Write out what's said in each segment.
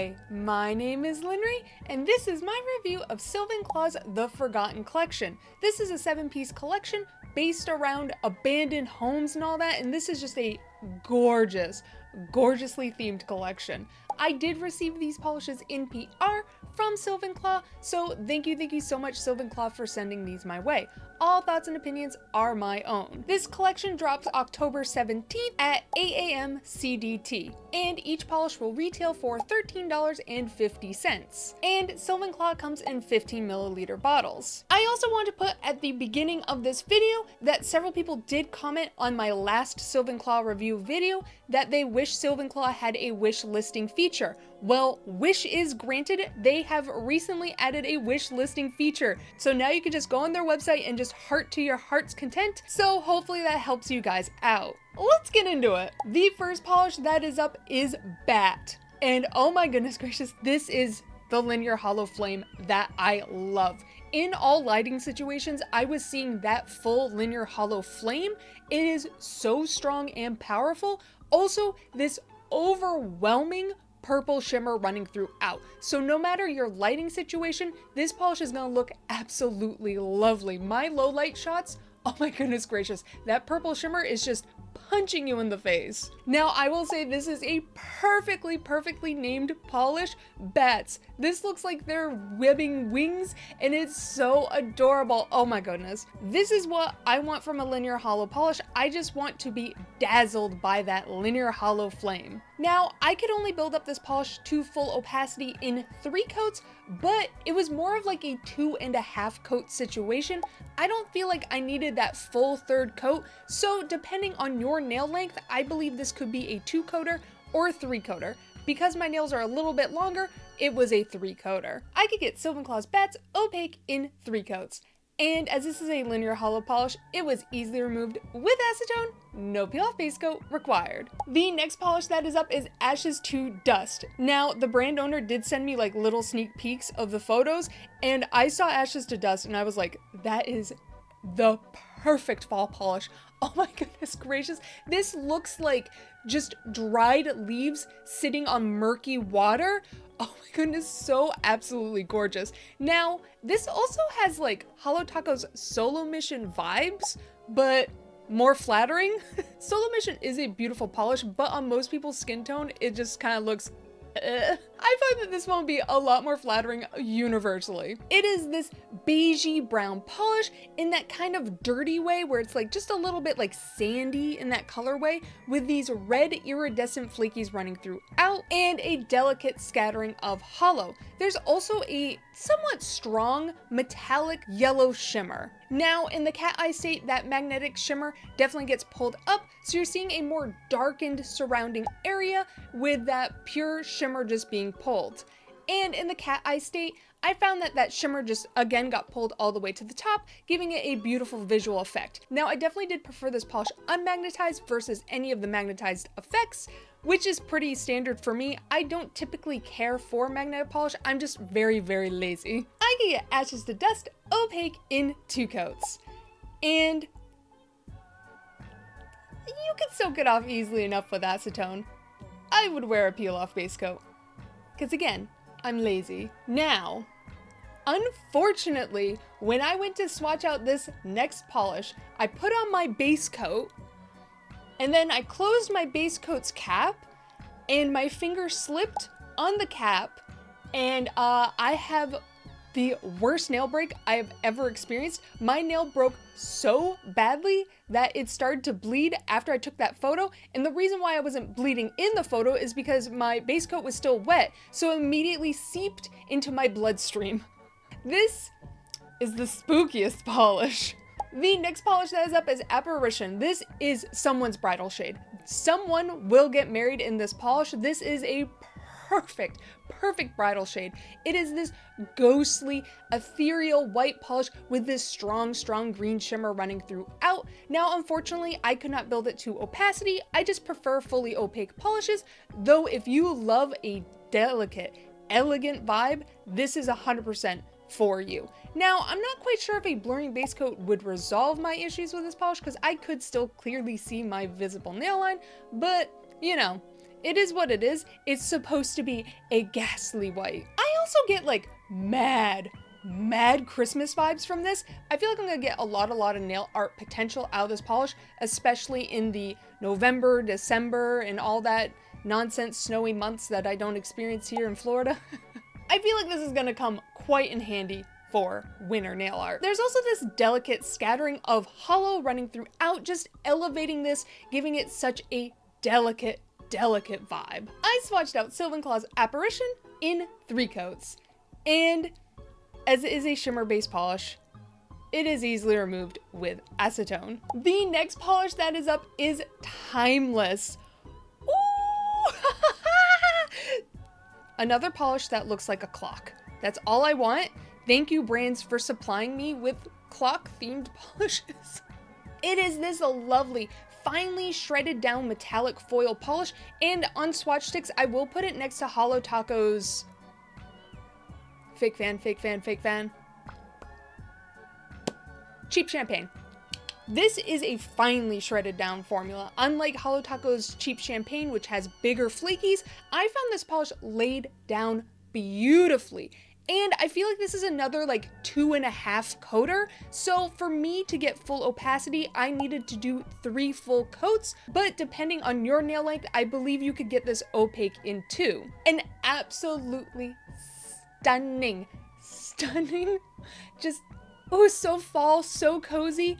Hi, my name is Linry, and this is my review of SylvanClaw's The Forgotten Collection. This is a 7-piece collection based around abandoned homes and all that, and this is just a gorgeously themed collection. I did receive these polishes in PR from SylvanClaw, so thank you so much SylvanClaw for sending these my way. All thoughts and opinions are my own. This collection drops October 17th at 8 a.m. CDT, and each polish will retail for $13.50. And SylvanClaw comes in 15 milliliter bottles. I also want to put at the beginning of this video that several people did comment on my last SylvanClaw review video that they wish SylvanClaw had a wish listing feature. Well, wish is granted. They have recently added a wish listing feature. So now you can just go on their website and just heart to your heart's content. So hopefully that helps you guys out. Let's get into it. The first polish that is up is Bat. And oh my goodness gracious, this is the linear hollow flame that I love. In all lighting situations, I was seeing that full linear hollow flame. It is so strong and powerful. Also, this overwhelming purple shimmer running throughout. So no matter your lighting situation, this polish is gonna look absolutely lovely. My low light shots, oh my goodness gracious, that purple shimmer is just punching you in the face. Now I will say this is a perfectly named polish, Bats. This looks like they're webbing wings and it's so adorable. Oh my goodness. This is what I want from a linear hollow polish. I just want to be dazzled by that linear hollow flame. Now I could only build up this polish to full opacity in 3 coats, but it was more of like a 2.5 coat situation. I don't feel like I needed that full 3rd coat, so depending on your nail length, I believe this could be a 2-coater or 3-coater. Because my nails are a little bit longer, it was a 3-coater. I could get SylvanClaw's Bats opaque in 3 coats. And as this is a linear hollow polish, it was easily removed with acetone, no peel off base coat required. The next polish that is up is Ashes to Dust. Now, the brand owner did send me like little sneak peeks of the photos, and I saw Ashes to Dust and I was like, that is the perfect fall polish. Oh my goodness gracious. This looks like just dried leaves sitting on murky water. Oh my goodness, so absolutely gorgeous. Now, this also has like Hollow Taco's Solo Mission vibes, but more flattering. Solo Mission is a beautiful polish, but on most people's skin tone, it just kind of looks I find that this one will be a lot more flattering universally. It is this beigey brown polish in that kind of dirty way where it's like just a little bit like sandy in that colorway with these red iridescent flakies running throughout and a delicate scattering of hollow. There's also a somewhat strong metallic yellow shimmer. Now in the cat eye state, that magnetic shimmer definitely gets pulled up, so you're seeing a more darkened surrounding area with that pure shimmer just being pulled. And in the cat eye state, I found that that shimmer just again got pulled all the way to the top, giving it a beautiful visual effect. Now I definitely did prefer this polish unmagnetized versus any of the magnetized effects, which is pretty standard for me. I don't typically care for magnetic polish, I'm just very lazy. I can get Ashes to Dust opaque in 2 coats. And you can soak it off easily enough with acetone. I would wear a peel off base coat, because again, I'm lazy. Now, unfortunately, when I went to swatch out this next polish, I put on my base coat, and then I closed my base coat's cap, and my finger slipped on the cap, and I have the worst nail break I have ever experienced. My nail broke so badly that it started to bleed after I took that photo, and the reason why I wasn't bleeding in the photo is because my base coat was still wet, so it immediately seeped into my bloodstream. This is the spookiest polish. The next polish that is up is Apparition. This is someone's bridal shade. Someone will get married in this polish. This is a perfect bridal shade. It is this ghostly, ethereal white polish with this strong green shimmer running throughout. Now, unfortunately, I could not build it to opacity. I just prefer fully opaque polishes, though if you love a delicate, elegant vibe, this is 100% for you. Now, I'm not quite sure if a blurring base coat would resolve my issues with this polish because I could still clearly see my visible nail line, but you know, It is what it is. It's supposed to be a ghastly white. I also get like mad Christmas vibes from this. I feel like I'm gonna get a lot of nail art potential out of this polish, especially in the November, December, and all that nonsense snowy months that I don't experience here in Florida. I feel like this is gonna come quite in handy for winter nail art. There's also this delicate scattering of hollow running throughout, just elevating this, giving it such a delicate vibe. I swatched out SylvanClaw's Apparition in 3 coats, and as it is a shimmer based polish, it is easily removed with acetone. The next polish that is up is Timeless. Ooh! Another polish that looks like a clock. That's all I want. Thank you, brands, for supplying me with clock themed polishes. It is this lovely, finely shredded down metallic foil polish, and on swatch sticks, I will put it next to Holo Taco's fake fan. Cheap champagne. This is a finely shredded down formula. Unlike Holo Taco's cheap champagne, which has bigger flakies, I found this polish laid down beautifully. And I feel like this is another like 2.5 coater. So for me to get full opacity, I needed to do 3 full coats. But depending on your nail length, I believe you could get this opaque in 2. And absolutely stunning. Just, oh, so fall, so cozy.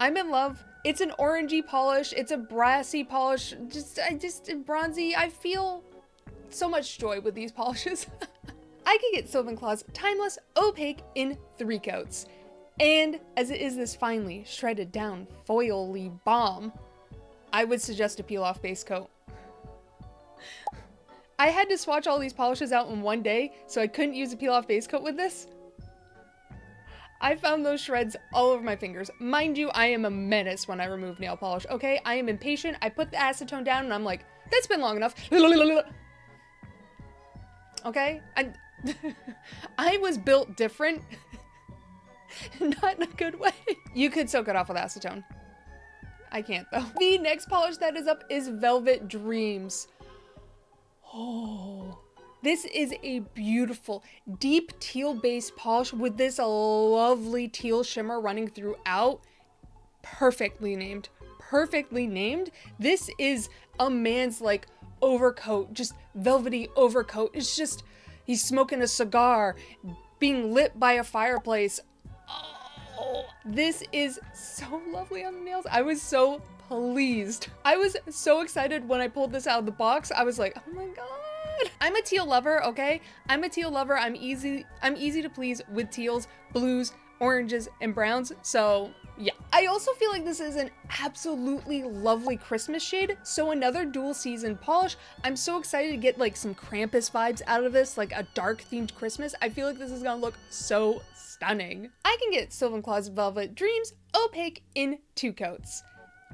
I'm in love. It's an orangey polish. It's a brassy polish. Just bronzy. I feel so much joy with these polishes. I could get SylvanClaw's Timeless Opaque in 3 coats. And as it is this finely shredded down foil-y bomb, I would suggest a peel-off base coat. I had to swatch all these polishes out in one day, so I couldn't use a peel-off base coat with this. I found those shreds all over my fingers. Mind you, I am a menace when I remove nail polish, okay? I am impatient. I put the acetone down and I'm like, that's been long enough. Okay? I was built different. Not in a good way. You could soak it off with acetone. I can't though. The next polish that is up is Velvet Dreams. Oh, this is a beautiful, deep teal based polish with this lovely teal shimmer running throughout. Perfectly named. This is a man's like overcoat, just velvety overcoat. It's just, he's smoking a cigar, being lit by a fireplace. Oh, this is so lovely on the nails. I was so pleased. I was so excited when I pulled this out of the box. I was like, oh my god. I'm a teal lover, okay? I'm a teal lover. I'm easy to please with teals, blues, oranges, and browns. So yeah. I also feel like this is an absolutely lovely Christmas shade. So another dual season polish. I'm so excited to get like some Krampus vibes out of this, like a dark themed Christmas. I feel like this is gonna look so stunning. I can get SylvanClaw's Velvet Dreams Opaque in 2 coats.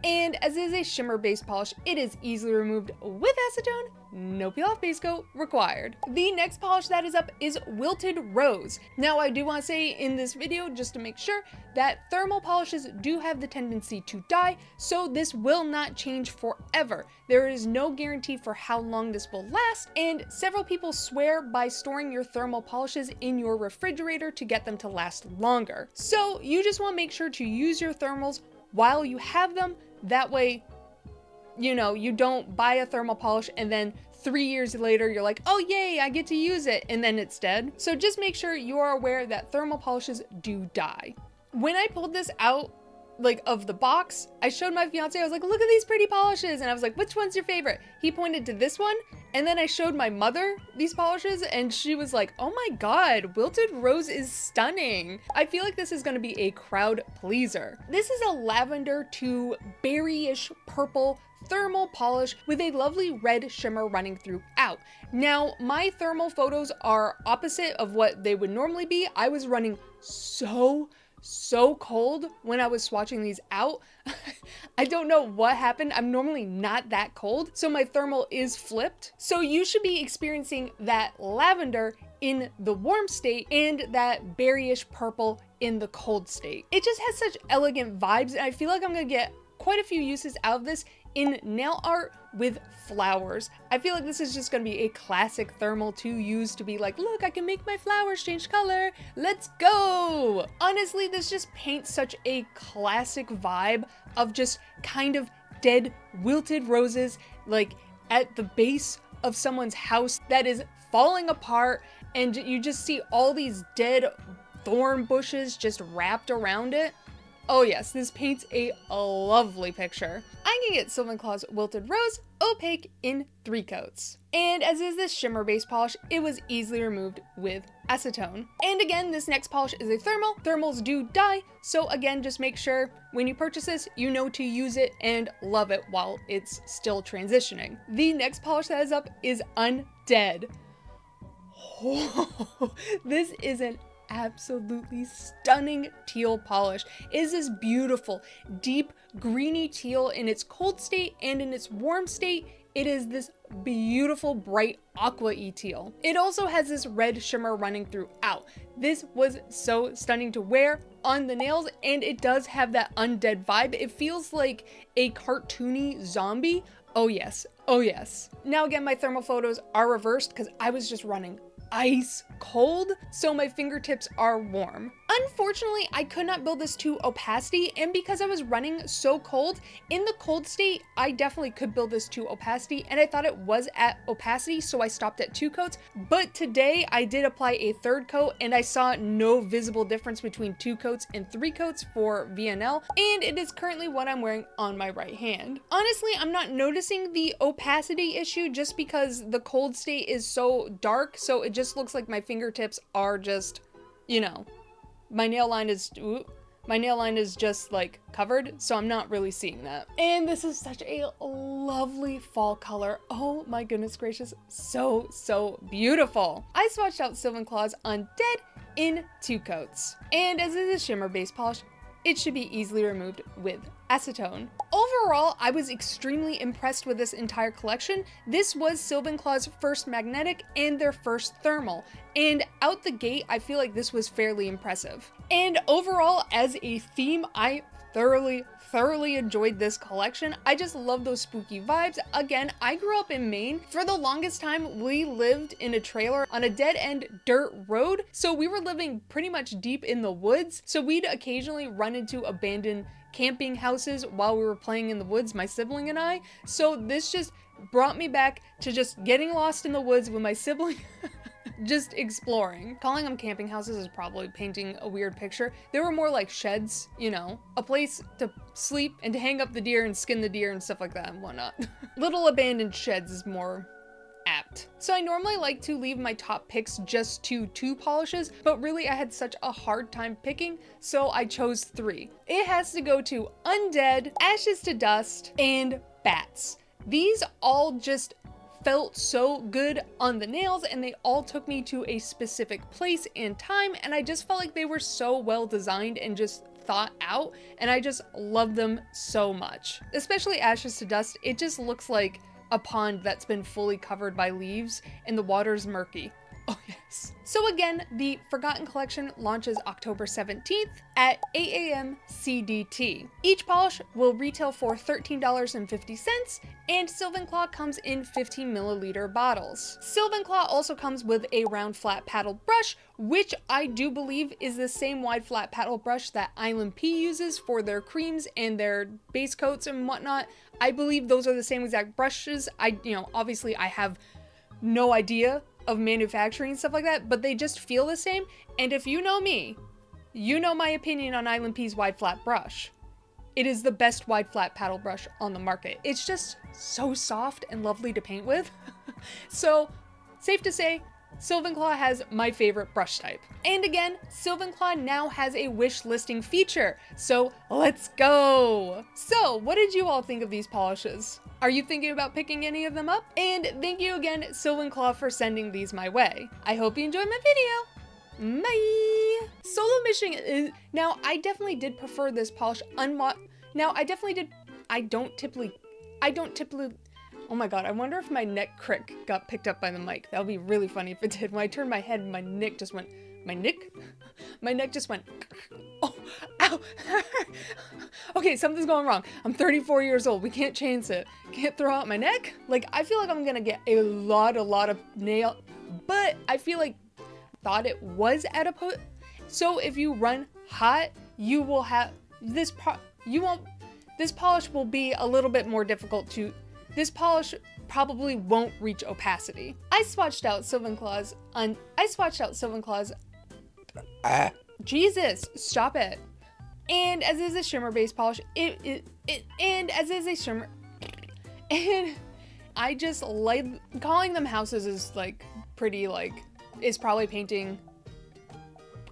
And as it is a shimmer based polish, it is easily removed with acetone, no peel off base coat required. The next polish that is up is Wilted Rose. Now I do want to say in this video, just to make sure, that thermal polishes do have the tendency to die, so this will not change forever. There is no guarantee for how long this will last, and several people swear by storing your thermal polishes in your refrigerator to get them to last longer. So you just want to make sure to use your thermals while you have them. That way, you know, you don't buy a thermal polish and then 3 years later you're like, oh yay, I get to use it, and then it's dead. So just make sure you are aware that thermal polishes do die. When I pulled this out like of the box, I showed my fiance, I was like, look at these pretty polishes, and I was like, which one's your favorite? He pointed to this one, and then I showed my mother these polishes and she was like, oh my god, Wilted Rose is stunning. I feel like this is going to be a crowd pleaser. This is a lavender to berryish purple thermal polish with a lovely red shimmer running throughout. Now, my thermal photos are opposite of what they would normally be. I was running so cold when I was swatching these out. I don't know what happened. I'm normally not that cold, so my thermal is flipped. So you should be experiencing that lavender in the warm state and that berryish purple in the cold state. It just has such elegant vibes, and I feel like I'm gonna get quite a few uses out of this in nail art with flowers. I feel like this is just gonna be a classic thermal to use to be like, look, I can make my flowers change color. Let's go. Honestly, this just paints such a classic vibe of just kind of dead wilted roses, like at the base of someone's house that is falling apart, and you just see all these dead thorn bushes just wrapped around it. Oh yes, this paints a lovely picture. I can get SylvanClaw's Wilted Rose opaque in 3 coats. And as is this shimmer base polish, it was easily removed with acetone. And again, this next polish is a thermal. Thermals do die, so again, just make sure when you purchase this, you know to use it and love it while it's still transitioning. The next polish that is up is Undead. Oh, this is an absolutely stunning teal polish. It is this beautiful, deep, greeny teal in its cold state, and in its warm state, it is this beautiful, bright aqua-y teal. It also has this red shimmer running throughout. This was so stunning to wear on the nails, and it does have that undead vibe. It feels like a cartoony zombie. Oh yes, oh yes. Now again, my thermal photos are reversed because I was just running ice cold, so my fingertips are warm. Unfortunately, I could not build this to opacity, and because I was running so cold, in the cold state, I definitely could build this to opacity, and I thought it was at opacity, so I stopped at 2 coats. But today, I did apply a 3rd coat, and I saw no visible difference between 2 coats and 3 coats for VNL, and it is currently what I'm wearing on my right hand. Honestly, I'm not noticing the opacity issue just because the cold state is so dark, so it just looks like my fingertips are just, you know, my nail line is just like covered, so I'm not really seeing that. And this is such a lovely fall color. Oh my goodness gracious, so beautiful. I swatched out SylvanClaw's Undead in 2 coats. And as it is a shimmer base polish, it should be easily removed with acetone. Overall, I was extremely impressed with this entire collection. This was SylvanClaw's first magnetic and their first thermal, and out the gate, I feel like this was fairly impressive. And overall, as a theme, I thoroughly enjoyed this collection. I just love those spooky vibes. Again, I grew up in Maine. For the longest time, we lived in a trailer on a dead-end dirt road, so we were living pretty much deep in the woods, so we'd occasionally run into abandoned camping houses while we were playing in the woods, my sibling and I. So this just brought me back to just getting lost in the woods with my sibling. Just exploring. Calling them camping houses is probably painting a weird picture. They were more like sheds, you know, a place to sleep and to hang up the deer and skin the deer and stuff like that and whatnot. Little abandoned sheds is more apt. So I normally like to leave my top picks just to 2 polishes, but really I had such a hard time picking, so I chose 3. It has to go to Undead, Ashes to Dust, and Bats. These all just felt so good on the nails, and they all took me to a specific place and time, and I just felt like they were so well designed and just thought out, and I just love them so much. Especially Ashes to Dust, it just looks like a pond that's been fully covered by leaves and the water's murky. Oh yes. So again, the Forgotten Collection launches October 17th at 8 a.m. CDT. Each polish will retail for $13.50, and SylvanClaw comes in 15 milliliter bottles. SylvanClaw also comes with a round flat paddle brush, which I do believe is the same wide flat paddle brush that Island P uses for their creams and their base coats and whatnot. I believe those are the same exact brushes. Obviously I have no idea of manufacturing and stuff like that, but they just feel the same. And if you know me, you know my opinion on Island P's wide flat brush. It is the best wide flat paddle brush on the market. It's just so soft and lovely to paint with. So safe to say, SylvanClaw has my favorite brush type. And again, SylvanClaw now has a wish listing feature, so let's go! So, what did you all think of these polishes? Are you thinking about picking any of them up? And thank you again, SylvanClaw, for sending these my way. I hope you enjoyed my video. Bye! Solo Mission is... Now, I definitely did prefer this polish I don't typically... Oh my god, I wonder if my neck crick got picked up by the mic. That would be really funny if it did. When I turned my head, my neck just went... My neck just went... Oh, ow! Ow! Okay, something's going wrong. I'm 34 years old. We can't chains it. Can't throw out my neck. Like, I feel like I'm gonna get a lot of nail, but I feel like thought it was at a put. So if you run hot, you will have this this polish will be a little bit more difficult to, this polish probably won't reach opacity. I swatched out SylvanClaw's Jesus, stop it. And as is a shimmer based polish, and I just like calling them houses is like pretty like, is probably painting.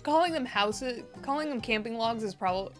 Calling them houses, calling them camping logs is probably,